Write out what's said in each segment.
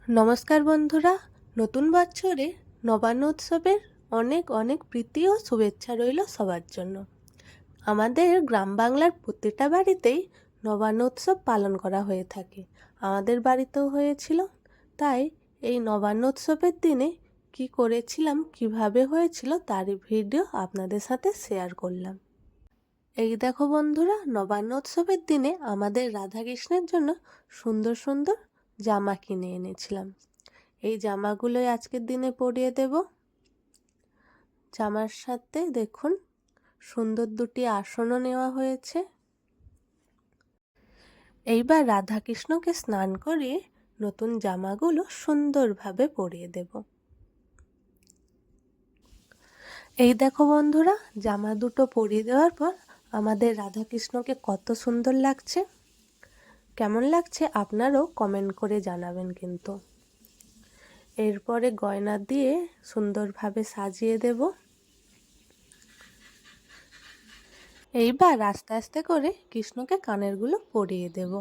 নমস্কার বন্ধুরা, নতুন বছরে নবান্ন উৎসবের অনেক অনেক প্রীতি ও শুভেচ্ছা রইল সবার জন্য। আমাদের গ্রাম বাংলার প্রতিটা বাড়িতেই নবান্ন উৎসব পালন করা হয়ে থাকে। আমাদের বাড়িতেও হয়েছিল। তাই এই নবান্ন উৎসবের দিনে কি করেছিলাম, কিভাবে হয়েছিল তারই ভিডিও আপনাদের সাথে শেয়ার করলাম। এই দেখো বন্ধুরা, নবান্ন উৎসবের দিনে আমাদের রাধাকৃষ্ণের জন্য সুন্দর সুন্দর জামা কিনে এনেছিলাম। এই জামাগুলোই আজকের দিনে পরিয়ে দেব। জামার সাথে দেখুন সুন্দর দুটি আসনও নেওয়া হয়েছে। এইবার রাধাকৃষ্ণকে স্নান করিয়ে নতুন জামাগুলো সুন্দরভাবে পরিয়ে দেব। এই দেখো বন্ধুরা, জামা দুটো পরিয়ে দেওয়ার পর আমাদের রাধাকৃষ্ণকে কত সুন্দর লাগছে। কেমন লাগছে আপনারাও কমেন্ট করে জানাবেন কিন্তু। এরপরে গয়না দিয়ে সুন্দরভাবে সাজিয়ে দেব। এইবার আস্তে আস্তে করে কৃষ্ণকে কানেরগুলো পরিয়ে দেব।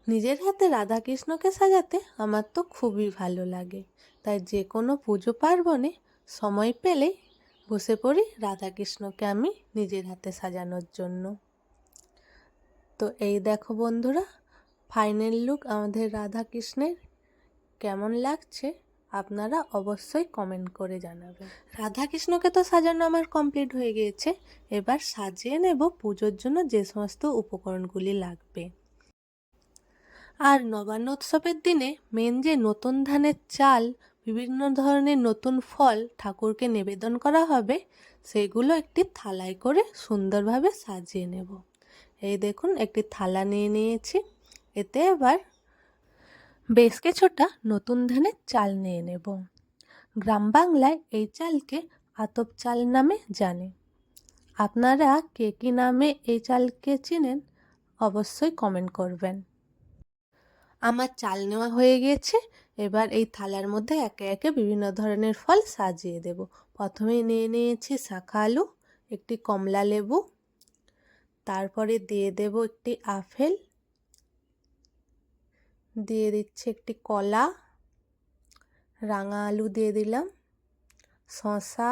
নিজের হাতে রাধাকৃষ্ণকে সাজাতে আমার তো খুবই ভালো লাগে। তাই যে কোনো পুজো পার্বণে সময় পেলেই বসে পড়ি রাধাকৃষ্ণকে আমি নিজের হাতে সাজানোর জন্য। তো এই দেখো বন্ধুরা, ফাইনাল লুক আমাদের রাধাকৃষ্ণের কেমন লাগছে আপনারা অবশ্যই কমেন্ট করে জানাবেন। রাধাকৃষ্ণকে তো সাজানো আমার কমপ্লিট হয়ে গিয়েছে। এবার সাজিয়ে নেব পুজোর জন্য যে সমস্ত উপকরণগুলি লাগবে। আর নবান্ন উৎসবের দিনে মেন যে নতুন ধানের চাল, বিভিন্ন ধরনের নতুন ফল ঠাকুরকে নিবেদন করা হবে, সেগুলো একটি থালায় করে সুন্দরভাবে সাজিয়ে নেব। এই দেখুন একটি থালা নিয়ে নিয়েছি। এতে এবার বেশ কিছুটা নতুন ধানের চাল নিয়ে নেব। গ্রাম বাংলায় এই চালকে আতপ চাল নামে জানে। আপনারা কে কী নামে এই চালকে চিনেন অবশ্যই কমেন্ট করবেন। আমার চাল নেওয়া হয়ে গিয়েছে। এবার এই থালার মধ্যে একে একে বিভিন্ন ধরনের ফল সাজিয়ে দেব। প্রথমে নিয়ে নিয়েছি শাখা আলু, একটি কমলা লেবু, তারপরে দিয়ে দেব একটি আপেল, দিয়ে দিচ্ছি একটি কলা, রাঙা আলু দিয়ে দিলাম, শসা,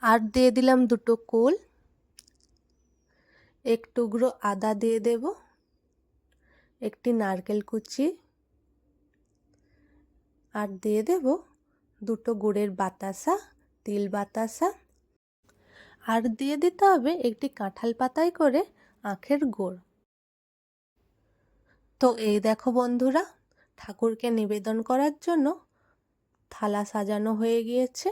আর দিয়ে দিলাম দুটো কুল, এক টুকরো আদা দিয়ে দেব, একটি নারকেল কুচি, আর দিয়ে দেব দুটো গুড়ের বাতাসা, তিল বাতাসা, আর দিয়ে দিতে হবে একটি কাঁঠাল পাতায় করে আখের গুড়। তো এই দেখো বন্ধুরা, ঠাকুরকে নিবেদন করার জন্য থালা সাজানো হয়ে গিয়েছে।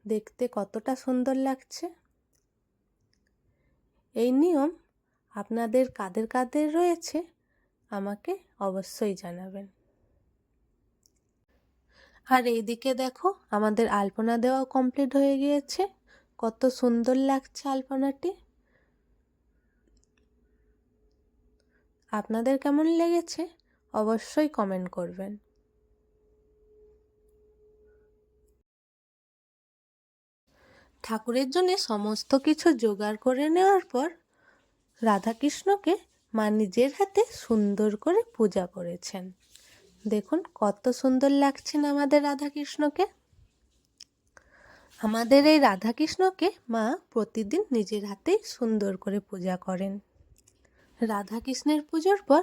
দেখতে কতটা সুন্দর লাগছে। এই নিয়ম আপনাদের কাদের কাদের রয়েছে আমাকে অবশ্যই জানাবেন। আর এইদিকে দেখো আমাদের আলপনা দেওয়াও কমপ্লিট হয়ে গিয়েছে। কত সুন্দর লাগছে আলপনাটি। আপনাদের কেমন লেগেছে অবশ্যই কমেন্ট করবেন। ঠাকুরের জন্য সমস্ত কিছু জোগাড় করে নেওয়ার পর রাধাকৃষ্ণকে মা নিজের হাতে সুন্দর করে পূজা করেছেন। দেখুন কত সুন্দর লাগছেন আমাদের রাধাকৃষ্ণকে। আমাদের এই রাধাকৃষ্ণকে মা প্রতিদিন নিজের হাতেই সুন্দর করে পূজা করেন। রাধাকৃষ্ণের পুজোর পর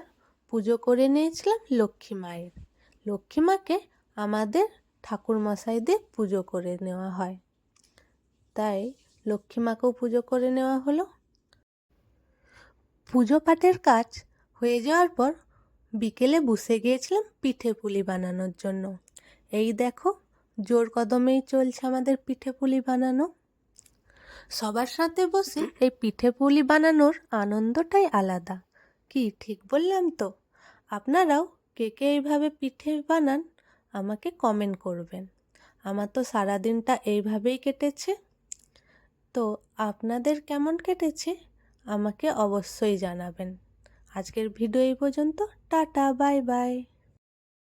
পুজো করে নিয়েছিলাম লক্ষ্মী মায়ের। লক্ষ্মী মাকে আমাদের ঠাকুরমশাই দিয়ে পুজো করে নেওয়া হয়, তাই লক্ষ্মী মাকেও পুজো করে নেওয়া হলো। পুজো পাঠের কাজ হয়ে যাওয়ার পর বিকেলে বসে গিয়েছিলাম পিঠে পুলি বানানোর জন্য। এই দেখো জোর কদমেই চলছে আমাদের পিঠে পুলি বানানো। সবার সাথে বসে এই পিঠে পুলি বানানোর আনন্দটাই আলাদা। কি ঠিক বললাম তো? আপনারাও কে কে এইভাবে পিঠে বানান আমাকে কমেন্ট করবেন। আমার তো সারাদিনটা এইভাবেই কেটেছে। তো আপনাদের কেমন কেটেছে আমাকে অবশ্যই জানাবেন। আজকের ভিডিও এই পর্যন্ত। Tata, bye bye.